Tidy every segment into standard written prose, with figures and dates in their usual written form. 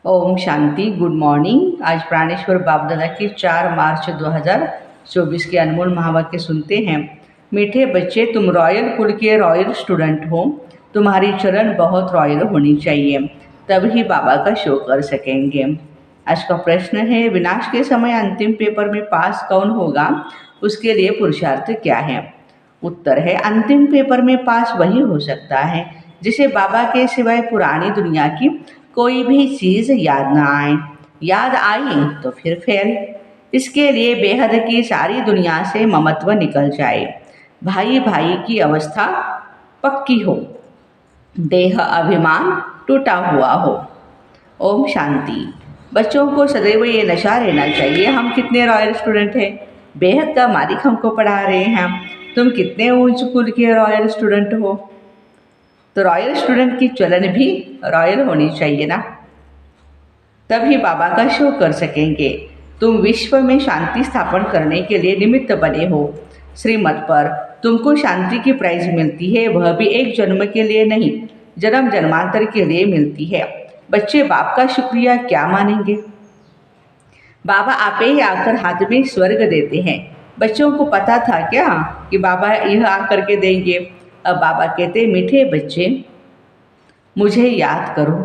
Om Shanti. Good morning. आज प्राणेश्वर बाप दादा की 4 मार्च 2024 के अनमोल महावाक्य सुनते हैं। मीठे बच्चे, तुम रॉयल कुल के रॉयल स्टूडेंट हो। तुम्हारी चरण बहुत रॉयल होनी चाहिए, तभी बाबा का शो कर सकेंगे। आज का प्रश्न है, विनाश के समय अंतिम पेपर में पास कौन होगा, उसके लिए पुरुषार्थ क्या है। उत्तर है, अंतिम पेपर में पास वही हो सकता है जिसे बाबा के सिवाय पुरानी दुनिया की कोई भी चीज़ याद ना आए। याद आई तो फिर फेल। इसके लिए बेहद की सारी दुनिया से ममत्व निकल जाए, भाई भाई की अवस्था पक्की हो, देह अभिमान टूटा हुआ हो। ओम शांति। बच्चों को सदैव ये नशा रहना चाहिए, हम कितने रॉयल स्टूडेंट हैं, बेहद का मालिक हमको पढ़ा रहे हैं। तुम कितने ऊंच कुल के रॉयल स्टूडेंट हो, तो रॉयल स्टूडेंट की चलन भी रॉयल होनी चाहिए ना, तभी बाबा का शो कर सकेंगे। तुम विश्व में शांति स्थापन करने के लिए निमित्त बने हो। श्रीमत पर तुमको शांति की प्राइज मिलती है, वह भी एक जन्म के लिए नहीं, जन्म जन्मांतर के लिए मिलती है। बच्चे बाप का शुक्रिया क्या मानेंगे। बाबा आपे ही आकर हाथ में स्वर्ग देते हैं। बच्चों को पता था क्या कि बाबा यह आकर के देंगे। अब बाबा कहते, मीठे बच्चे मुझे याद करो।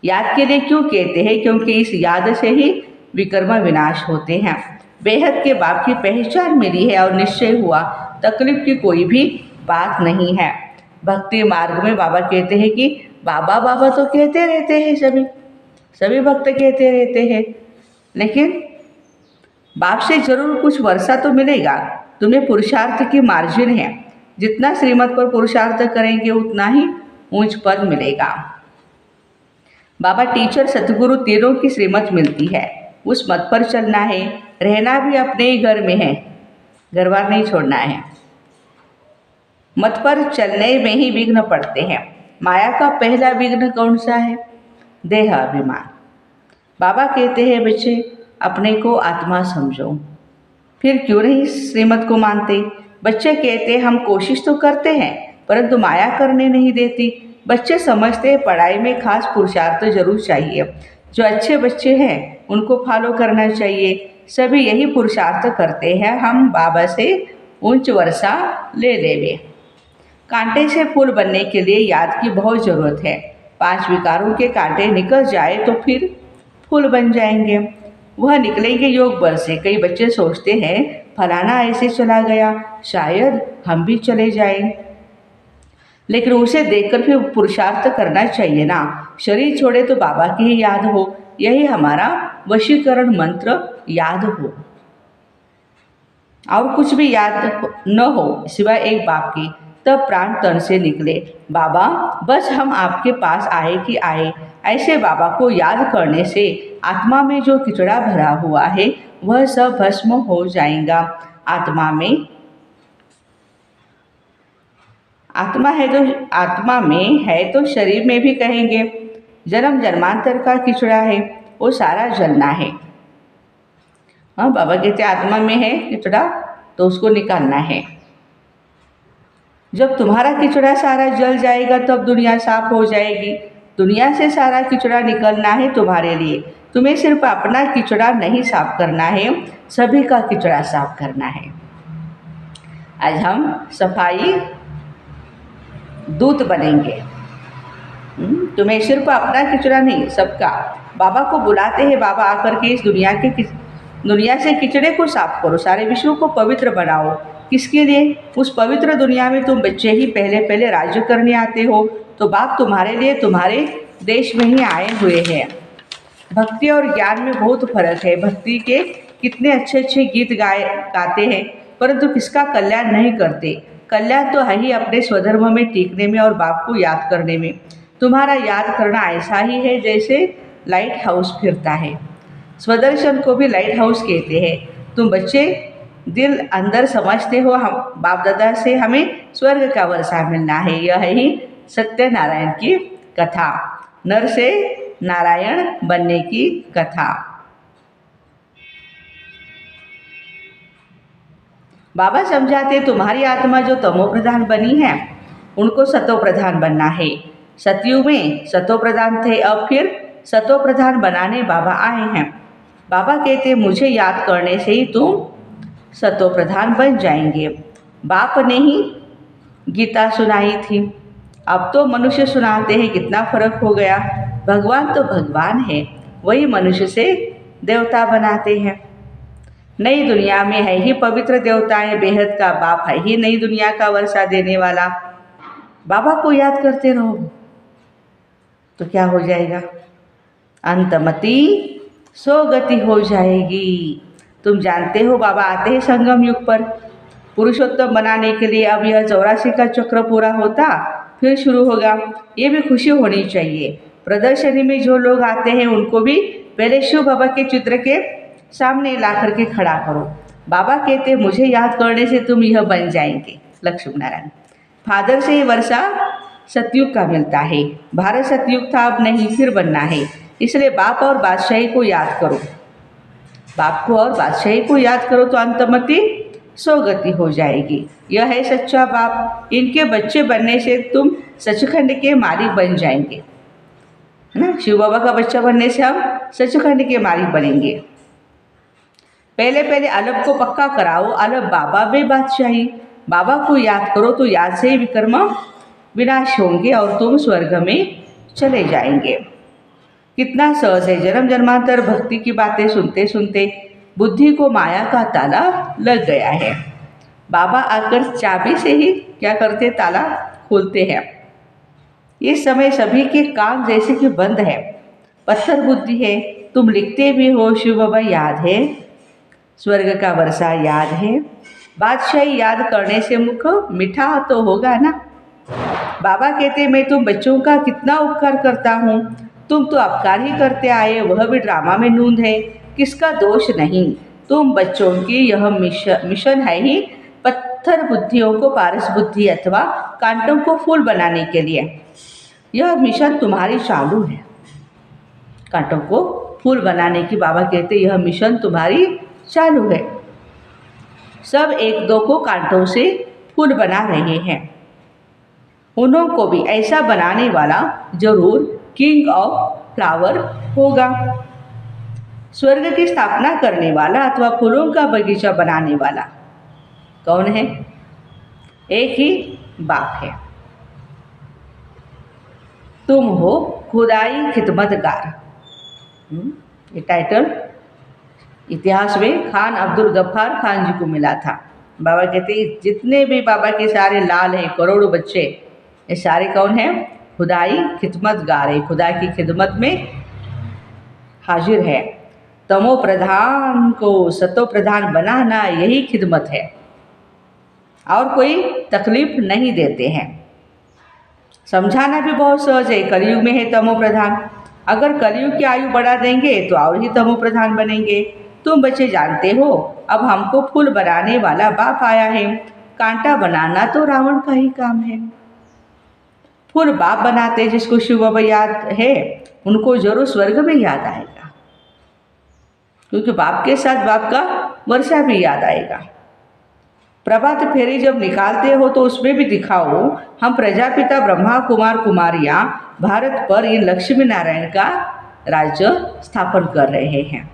याद के लिए क्यों कहते हैं, क्योंकि इस याद से ही विकर्म विनाश होते हैं। बेहद के बाप की पहचान मिली है और निश्चय हुआ, तकलीफ की कोई भी बात नहीं है। भक्ति मार्ग में बाबा कहते हैं कि बाबा बाबा तो कहते रहते हैं, सभी भक्त कहते रहते हैं, लेकिन बाप से जरूर कुछ वर्षा तो मिलेगा। तुम्हें पुरुषार्थ की मार्जिन है, जितना श्रीमत पर पुरुषार्थ करेंगे उतना ही ऊंच पद मिलेगा। बाबा टीचर सतगुरु तीनों की श्रीमत मिलती है, उस मत पर चलना है। रहना भी अपने ही घर में है, घर बार नहीं छोड़ना है। मत पर चलने में ही विघ्न पड़ते हैं। माया का पहला विघ्न कौन सा है, देह अभिमान। बाबा कहते हैं, बच्चे अपने को आत्मा समझो, फिर क्यों नहीं श्रीमत को मानते। बच्चे कहते, हम कोशिश तो करते हैं परंतु माया करने नहीं देती। बच्चे समझते हैं पढ़ाई में खास पुरुषार्थ जरूर चाहिए। जो अच्छे बच्चे हैं उनको फॉलो करना चाहिए। सभी यही पुरुषार्थ करते हैं, हम बाबा से उच्च वर्षा ले लेवे। कांटे से फूल बनने के लिए याद की बहुत ज़रूरत है। 5 विकारों के कांटे निकल जाए तो फिर फूल बन जाएंगे, वह निकलेंगे योग बल से। कई बच्चे सोचते हैं फलाना ऐसे चला गया, शायद हम भी चले जाएं, लेकिन उसे देखकर फिर पुरुषार्थ करना चाहिए ना। शरीर छोड़े तो बाबा की ही याद हो, यही हमारा वशीकरण मंत्र याद हो, और कुछ भी याद न हो सिवाय एक बाप की। तब प्राण तन से निकले, बाबा बस हम आपके पास आए कि आए। ऐसे बाबा को याद करने से आत्मा में जो किचड़ा भरा हुआ है वह सब भस्म हो जाएगा। आत्मा में है तो शरीर में भी कहेंगे। जन्म जन्मांतर का किचड़ा है, वो सारा जलना है। हाँ, बाबा कहते आत्मा में है किचड़ा तो उसको निकालना है। जब तुम्हारा किचड़ा सारा जल जाएगा तब दुनिया साफ हो जाएगी। दुनिया से सारा किचड़ा निकलना है तुम्हारे लिए। तुम्हें सिर्फ अपना किचड़ा नहीं साफ करना है, सभी का किचड़ा साफ करना है। आज हम सफाई दूत बनेंगे। तुम्हें सिर्फ अपना किचड़ा नहीं, सबका। बाबा को बुलाते हैं, बाबा आकर के इस दुनिया से किचड़े को साफ करो, सारे विश्व को पवित्र बनाओ। किसके लिए, उस पवित्र दुनिया में तुम बच्चे ही पहले राज्य करने आते हो, तो बाप तुम्हारे लिए तुम्हारे देश में ही आए हुए हैं। भक्ति और ज्ञान में बहुत फर्क है। भक्ति के कितने अच्छे अच्छे गीत गाते हैं, परंतु किसका कल्याण नहीं करते। कल्याण तो है ही अपने स्वधर्म में टिकने में और बाप को याद करने में। तुम्हारा याद करना ऐसा ही है जैसे लाइट हाउस फिरता है। स्वदर्शन को भी लाइट हाउस कहते हैं। तुम बच्चे दिल अंदर समझते हो, हम बाप दादा से हमें स्वर्ग का वर्षा मिलना है। यह ही सत्यनारायण की कथा, नर से नारायण बनने की कथा। बाबा समझाते, तुम्हारी आत्मा जो तमो प्रधान बनी है उनको सतो प्रधान बनना है। सतयुग में सतो प्रधान थे, अब फिर सतो प्रधान बनाने बाबा आए हैं। बाबा कहते मुझे याद करने से ही तुम सतो प्रधान बन जाएंगे। बाप ने ही गीता सुनाई थी, अब तो मनुष्य सुनाते हैं, कितना फर्क हो गया। भगवान तो भगवान है, वही मनुष्य से देवता बनाते हैं। नई दुनिया में है ही पवित्र देवताएं, बेहद का बाप है ही नई दुनिया का वर्षा देने वाला। बाबा को याद करते रहो तो क्या हो जाएगा, अंतमति सोगति हो जाएगी। तुम जानते हो बाबा आते हैं संगम युग पर पुरुषोत्तम बनाने के लिए। अब यह 84 का चक्र पूरा होता फिर शुरू होगा। ये भी खुशी होनी चाहिए। प्रदर्शनी में जो लोग आते हैं उनको भी पहले शिव बाबा के चित्र के सामने ला करके खड़ा करो। बाबा कहते मुझे याद करने से तुम यह बन जाएंगे। लक्ष्मी नारायण। फादर से ही वर्षा सतयुग का मिलता है। भारत सतयुग था, अब नहीं, फिर बनना है। इसलिए बाप और बादशाही को याद करो। बाप को और बादशाही को याद करो तो अंतमति सोगति हो जाएगी। यह है सच्चा बाप। इनके बच्चे बनने से तुम सचखंड के मालिक बन जाएंगे, है ना। शिव बाबा का बच्चा बनने से हम सचखंड के मालिक बनेंगे। पहले पहले अलग को पक्का कराओ, अलग बाबा बे बादशाही। बाबा को याद करो तो याद से ही विकर्म विनाश होंगे और तुम स्वर्ग में चले जाएंगे। कितना सहज है। जन्म जन्मांतर भक्ति की बातें सुनते सुनते बुद्धि को माया का ताला लग गया है। बाबा आकर चाबी से ही क्या करते, ताला खोलते हैं। इस समय सभी के काम जैसे कि बंद है, पत्थर बुद्धि है। तुम लिखते भी हो शिव बाबा याद है, स्वर्ग का वर्षा याद है। बादशाही याद करने से मुख मीठा तो होगा ना। बाबा कहते मैं तुम बच्चों का कितना उपकार करता हूँ। तुम तो अपकार ही करते आए, वह भी ड्रामा में नूंद है, किसका दोष नहीं। तुम बच्चों की यह मिशन है ही पत्थर बुद्धियों को पारस बुद्धि अथवा कांटों को फूल बनाने के लिए। यह मिशन तुम्हारी चालू है। कांटों को फूल बनाने की बाबा कहते यह मिशन तुम्हारी चालू है। सब एक दो को कांटों से फूल बना रहे हैं। उन्हों को भी ऐसा बनाने वाला जरूर किंग ऑफ फ्लावर होगा। स्वर्ग की स्थापना करने वाला अथवा फूलों का बगीचा बनाने वाला कौन है? एक ही बाप है। तुम हो खुदाई खिदमतगार। ये टाइटल इतिहास में खान अब्दुल गफ्फार खान जी को मिला था। बाबा कहते जितने भी बाबा के सारे लाल हैं, करोड़ों बच्चे, ये सारे कौन हैं? खुदाई खिदमतगार है, खुदा की खिदमत में हाजिर है। तमो प्रधान को सतो प्रधान बनाना यही खिदमत है, और कोई तकलीफ नहीं देते हैं। समझाना भी बहुत सहज है। कलयुग में है तमो प्रधान, अगर कलयुग की आयु बढ़ा देंगे तो और ही तमो प्रधान बनेंगे। तुम बच्चे जानते हो अब हमको फूल बनाने वाला बाप आया है, कांटा बनाना तो रावण का ही काम है। फूल बाप बनाते, जिसको शिव बाबा याद है उनको जरूर स्वर्ग में याद आएगा, क्योंकि बाप के साथ बाप का वर्षा भी याद आएगा। प्रभात फेरी जब निकालते हो तो उसमें भी दिखाओ हम प्रजापिता ब्रह्मा कुमार कुमारियाँ भारत पर इन लक्ष्मी नारायण का राज्य स्थापन कर रहे हैं।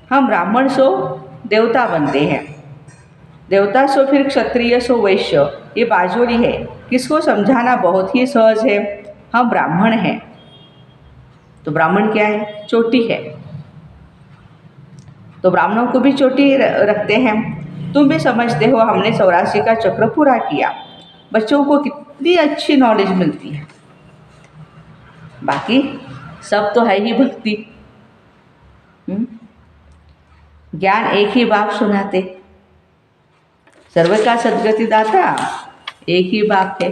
हम ब्राह्मण सो देवता बनते हैं, देवता सो फिर क्षत्रिय सो वैश्य, ये बाजोरी है। किसको समझाना बहुत ही सहज है। हम ब्राह्मण हैं तो ब्राह्मण क्या है? चोटी है, तो ब्राह्मणों को भी चोटी रखते हैं। तुम भी समझते हो हमने 84 का चक्र पूरा किया। बच्चों को कितनी अच्छी नॉलेज मिलती है। बाकी सब तो है ही भक्ति। ज्ञान एक ही बाप सुनाते, सर्व का सदगति दाता एक ही बाप है।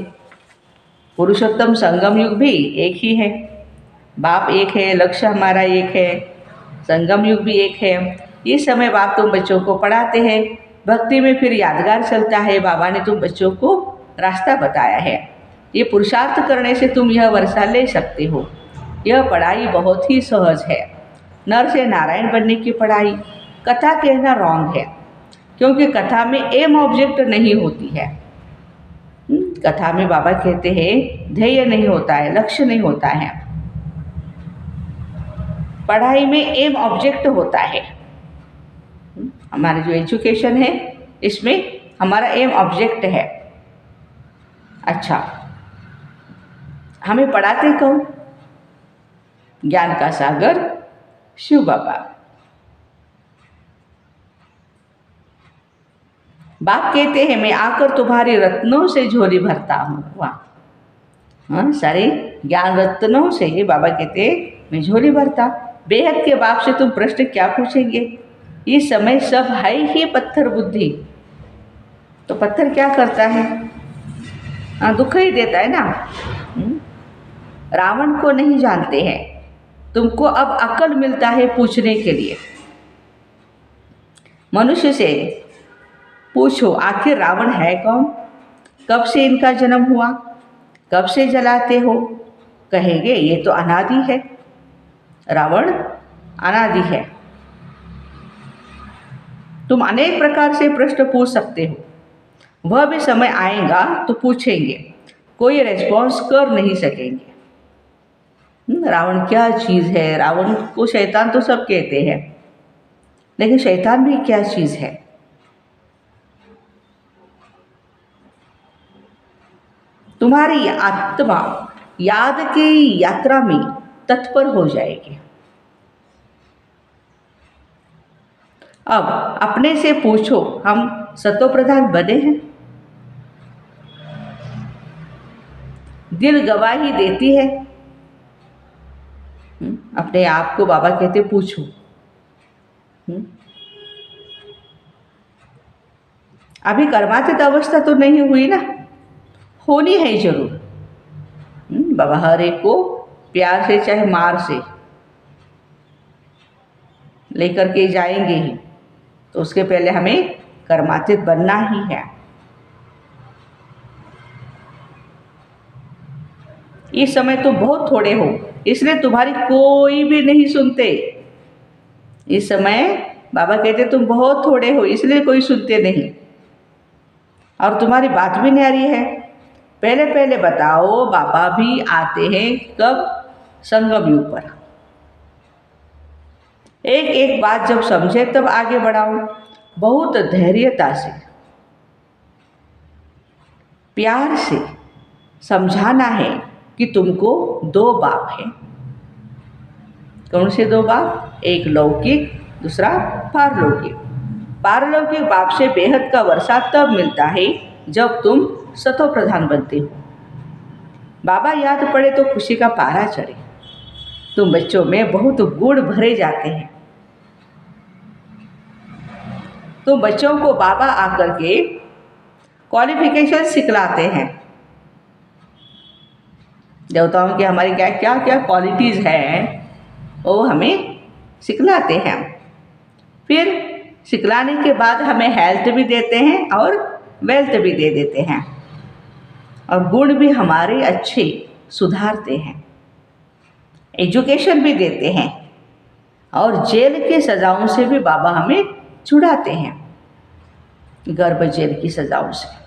पुरुषोत्तम संगम युग भी एक ही है। बाप एक है, लक्ष्य हमारा एक है, संगम युग भी एक है। इस समय बाप तुम बच्चों को पढ़ाते हैं, भक्ति में फिर यादगार चलता है। बाबा ने तुम बच्चों को रास्ता बताया है। ये पुरुषार्थ करने से तुम यह वर्षा ले सकते हो। यह पढ़ाई बहुत ही सहज है। नर से नारायण बनने की पढ़ाई। कथा कहना रॉन्ग है, क्योंकि कथा में एम ऑब्जेक्ट नहीं होती है। कथा में बाबा कहते हैं ध्येय नहीं होता है, लक्ष्य नहीं होता है। पढ़ाई में एम ऑब्जेक्ट होता है। हमारा जो एजुकेशन है इसमें हमारा एम ऑब्जेक्ट है। अच्छा, हमें पढ़ाते कौन? ज्ञान का सागर शिव बाबा। बाप कहते हैं मैं आकर तुम्हारे रत्नों से झोली भरता हूँ। वाह, हाँ, सारे ज्ञान रत्नों से बाबा कहते हैं मैं झोली भरता। बेहद के बाप से तुम प्रश्न क्या पूछेंगे? इस समय सब है ही पत्थर बुद्धि। तो पत्थर क्या करता है? हाँ, दुख ही देता है ना। रावण को नहीं जानते हैं, तुमको अब अकल मिलता है पूछने के लिए। मनुष्य से पूछो आखिर रावण है कौन, कब से इनका जन्म हुआ, कब से जलाते हो? कहेंगे ये तो अनादि है, रावण अनादि है। तुम अनेक प्रकार से प्रश्न पूछ सकते हो, वह भी समय आएगा तो पूछेंगे, कोई रेस्पॉन्स कर नहीं सकेंगे। रावण क्या चीज़ है? रावण को शैतान तो सब कहते हैं, लेकिन शैतान भी क्या चीज़ है? तुम्हारी आत्मा याद की यात्रा में तत्पर हो जाएगी। अब अपने से पूछो, हम सतोप्रधान बने हैं? दिल गवाही देती है। अपने आप को बाबा कहते पूछो। अभी कर्मातीत अवस्था तो नहीं हुई ना, होनी है जरूर। बाबा हर एक को प्यार से चाहे मार से लेकर के जाएंगे ही, तो उसके पहले हमें कर्मातीत बनना ही है। इस समय तुम बहुत थोड़े हो, इसलिए तुम्हारी कोई भी नहीं सुनते। इस समय बाबा कहते तुम बहुत थोड़े हो, इसलिए कोई सुनते नहीं, और तुम्हारी बात भी न्यारी है। पहले पहले बताओ, बाबा भी आते हैं कब? संगम युग पर। एक एक बात जब समझे तब आगे बढ़ाओ, बहुत धैर्यता से, प्यार से समझाना है कि तुमको दो बाप हैं। कौन से दो बाप? एक लौकिक, दूसरा पारलौकिक। पारलौकिक बाप से बेहद का वर्षा तब मिलता है जब तुम सतो प्रधान बनते हो। बाबा याद पड़े तो खुशी का पारा चढ़े। तुम बच्चों में बहुत गुण भरे जाते हैं। तुम बच्चों को बाबा आकर के क्वालिफिकेशन सिखलाते हैं। देवताओं की हमारी क्या क्या क्या क्वालिटीज़ हैं वो हमें सिखलाते हैं। फिर सिखलाने के बाद हमें हेल्थ भी देते हैं और वेल्थ भी दे देते हैं, और गुण भी हमारे अच्छे सुधारते हैं, एजुकेशन भी देते हैं, और जेल की सज़ाओं से भी बाबा हमें छुड़ाते हैं, गर्भ जेल की सज़ाओं से।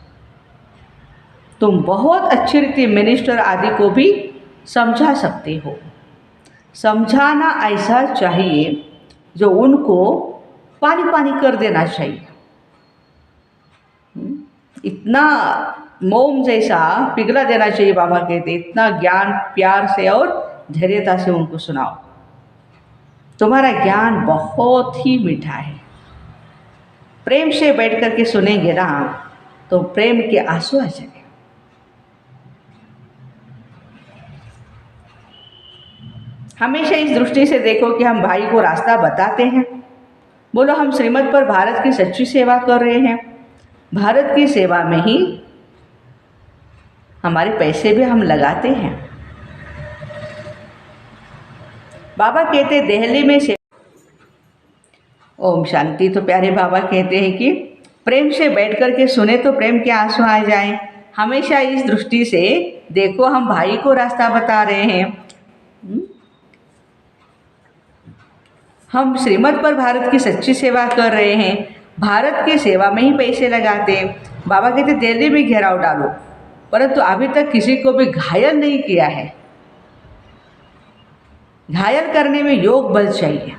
तुम बहुत अच्छी रीति मिनिस्टर आदि को भी समझा सकते हो। समझाना ऐसा चाहिए जो उनको पानी पानी कर देना चाहिए। इतना मोम जैसा पिघला देना चाहिए, बाबा कहते। इतना ज्ञान प्यार से और धैर्यता से उनको सुनाओ। तुम्हारा ज्ञान बहुत ही मीठा है। प्रेम से बैठ करके सुनेंगे ना तो प्रेम के आंसू आ जाएंगे। हमेशा इस दृष्टि से देखो कि हम भाई को रास्ता बताते हैं। बोलो हम श्रीमत पर भारत की सच्ची सेवा कर रहे हैं। भारत की सेवा में ही हमारे पैसे भी हम लगाते हैं। बाबा कहते दिल्ली में से ओम शांति। तो प्यारे बाबा कहते हैं कि प्रेम से बैठ कर के सुने तो प्रेम के आंसू आ जाएं। हमेशा इस दृष्टि से देखो हम भाई को रास्ता बता रहे हैं। हम श्रीमत पर भारत की सच्ची सेवा कर रहे हैं। भारत की सेवा में ही पैसे लगाते हैं। बाबा कहते दिल्ली में घेराव डालो, परंतु अभी तक किसी को भी घायल नहीं किया है। घायल करने में योग बल चाहिए।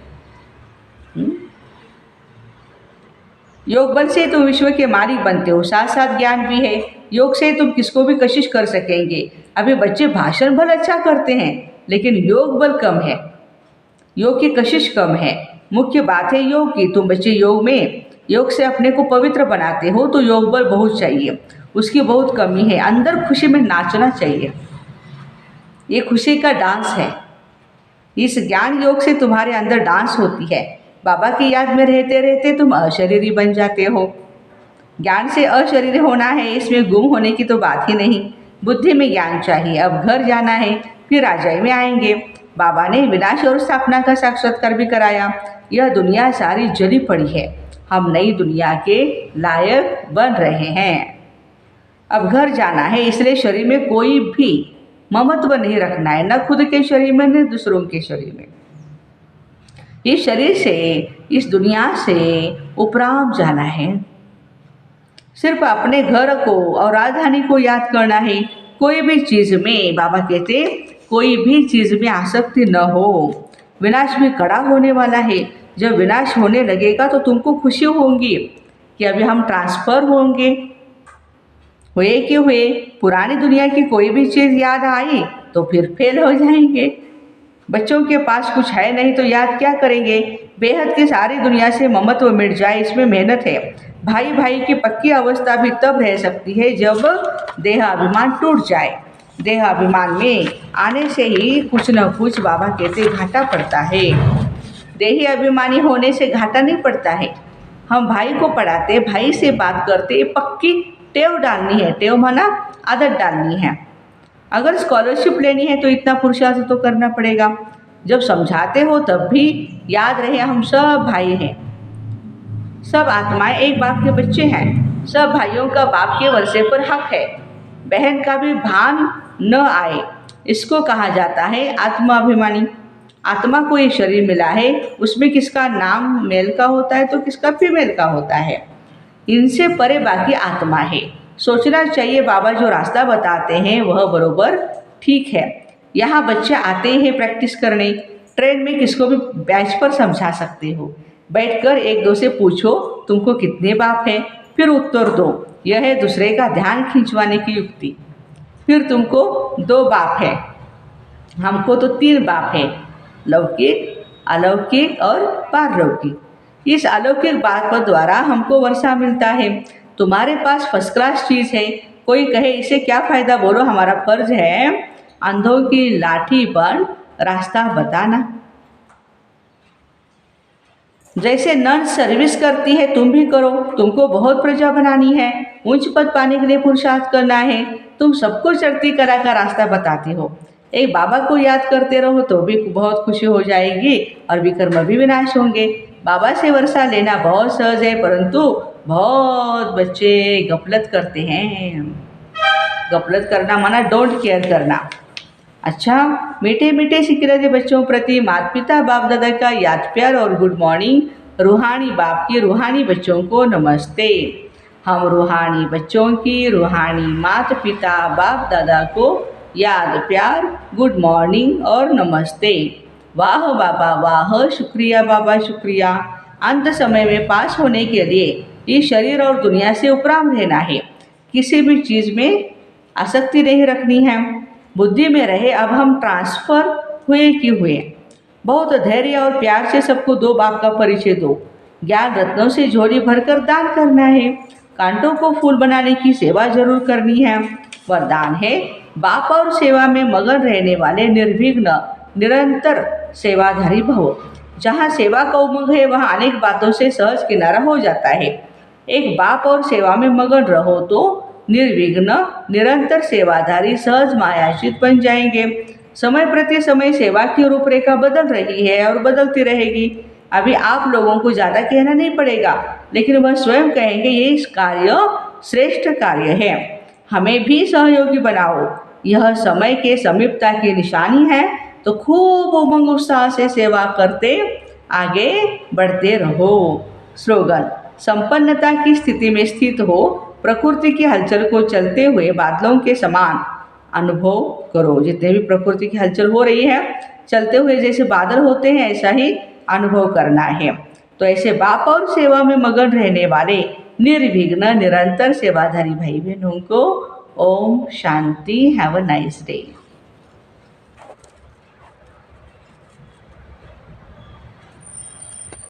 योग बल से तुम विश्व के मालिक बनते हो, साथ साथ ज्ञान भी है। योग से तुम किसको भी कशिश कर सकेंगे। अभी बच्चे भाषण बल अच्छा करते हैं, लेकिन योग बल कम है, योग की कशिश कम है। मुख्य बात है योग की। तुम बच्चे योग से अपने को पवित्र बनाते हो, तो योग बल बहुत चाहिए, उसकी बहुत कमी है। अंदर खुशी में नाचना चाहिए, ये खुशी का डांस है। इस ज्ञान योग से तुम्हारे अंदर डांस होती है। बाबा की याद में रहते रहते तुम अशरीरी बन जाते हो। ज्ञान से अशरीरी होना है, इसमें गुम होने की तो बात ही नहीं। बुद्धि में ज्ञान चाहिए। अब घर जाना है, फिर राजाई में आएंगे। बाबा ने विनाश और स्थापना का साक्षात्कार भी कराया। यह दुनिया सारी जली पड़ी है, हम नई दुनिया के लायक बन रहे हैं। अब घर जाना है, इसलिए शरीर में कोई भी ममत्व नहीं रखना है, न खुद के शरीर में न दूसरों के शरीर में। इस शरीर से, इस दुनिया से उपराम जाना है। सिर्फ अपने घर को और राजधानी को याद करना है। कोई भी चीज़ में, बाबा कहते, कोई भी चीज़ में आसक्ति न हो। विनाश भी कड़ा होने वाला है। जब विनाश होने लगेगा तो तुमको खुशी होंगी कि अभी हम ट्रांसफ़र होंगे। हुए कि हुए, पुरानी दुनिया की कोई भी चीज़ याद आई तो फिर फेल हो जाएंगे। बच्चों के पास कुछ है नहीं तो याद क्या करेंगे। बेहद की सारी दुनिया से ममत्व मिट जाए, इसमें मेहनत है। भाई भाई की पक्की अवस्था भी तब रह सकती है जब देहाभिमान टूट जाए। देहाभिमान में आने से ही कुछ न कुछ, बाबा कहते, घाटा पड़ता है। देही अभिमानी होने से घाटा नहीं पड़ता है। हम भाई को पढ़ाते, भाई से बात करते, पक्की टेव डालनी है। टेव माना आदत डालनी है। अगर स्कॉलरशिप लेनी है तो इतना पुरुषार्थ तो करना पड़ेगा। जब समझाते हो तब भी याद रहे, हम सब भाई हैं, सब आत्माएं एक बाप के बच्चे हैं। सब भाइयों का बाप के वर्षे पर हक है। बहन का भी भान न आए, इसको कहा जाता है आत्माभिमानी। आत्मा को ये शरीर मिला है, उसमें किसका नाम मेल का होता है तो किसका फीमेल का होता है। इनसे परे बाकी आत्मा है। सोचना चाहिए बाबा जो रास्ता बताते हैं वह बरोबर ठीक है। यहाँ बच्चे आते हैं प्रैक्टिस करने। ट्रेन में किसको भी बैच पर समझा सकते हो। बैठकर एक दो से पूछो तुमको कितने बाप है, फिर उत्तर दो। यह है दूसरे का ध्यान खिंचवाने की युक्ति। फिर तुमको 2 बाप है, हमको तो 3 बाप है, लौकिक, अलौकिक और पारलौकिक। इस अलौकिक बात पर द्वारा हमको वर्षा मिलता है। तुम्हारे पास फर्स्ट क्लास चीज़ है, कोई कहे इसे क्या फ़ायदा, बोलो हमारा फर्ज है अंधों की लाठी पर रास्ता बताना। जैसे नर्स सर्विस करती है तुम भी करो। तुमको बहुत प्रजा बनानी है, उच्च पद पाने के लिए पुरुषार्थ करना है। तुम सबको चढ़ती करा का रास्ता बताती हो। एक बाबा को याद करते रहो तो भी बहुत खुशी हो जाएगी और विकर्म भी विनाश होंगे। बाबा से वर्षा लेना बहुत सहज है, परंतु बहुत बच्चे गफलत करते हैं। गफलत करना माना डोंट केयर करना। अच्छा, मीठे मीठे सिकरते बच्चों प्रति माता पिता बाप दादा का याद प्यार और गुड मॉर्निंग। रूहानी बाप की रूहानी बच्चों को नमस्ते। हम रूहानी बच्चों की रूहानी माता पिता बाप दादा को याद प्यार, गुड मॉर्निंग और नमस्ते। वाह बाबा वाह, शुक्रिया बाबा शुक्रिया। अंत समय में पास होने के लिए इस शरीर और दुनिया से उपराम रहना है। किसी भी चीज़ में आसक्ति नहीं रखनी है। बुद्धि में रहे अब हम ट्रांसफ़र हुए कि हुए। बहुत धैर्य और प्यार से सबको 2 बाप का परिचय दो। ज्ञान रत्नों से झोली भरकर दान करना है। कांटों को फूल बनाने की सेवा जरूर करनी है। वरदान है बाप और सेवा में मगन रहने वाले निर्विघ्न निरंतर सेवाधारी भव। जहाँ सेवा का उमंग है वहाँ अनेक बातों से सहज किनारा हो जाता है। एक बाप और सेवा में मगन रहो तो निर्विघ्न निरंतर सेवाधारी सहज मायाचित बन जाएंगे। समय प्रति समय सेवा की रूपरेखा बदल रही है और बदलती रहेगी। अभी आप लोगों को ज़्यादा कहना नहीं पड़ेगा, लेकिन वह स्वयं कहेंगे ये कार्य श्रेष्ठ कार्य है, हमें भी सहयोगी बनाओ। यह समय के समीपता की निशानी है, तो खूब उमंग उत्साह से सेवा करते आगे बढ़ते रहो। स्लोगन, संपन्नता की स्थिति में स्थित हो प्रकृति की हलचल को चलते हुए बादलों के समान अनुभव करो। जितने भी प्रकृति की हलचल हो रही है, चलते हुए जैसे बादल होते हैं, ऐसा ही अनुभव करना है। तो ऐसे बाप और सेवा में मगन रहने वाले निर्विघ्न निरंतर सेवाधारी भाई बहनों को ओम शांति। Have a nice day.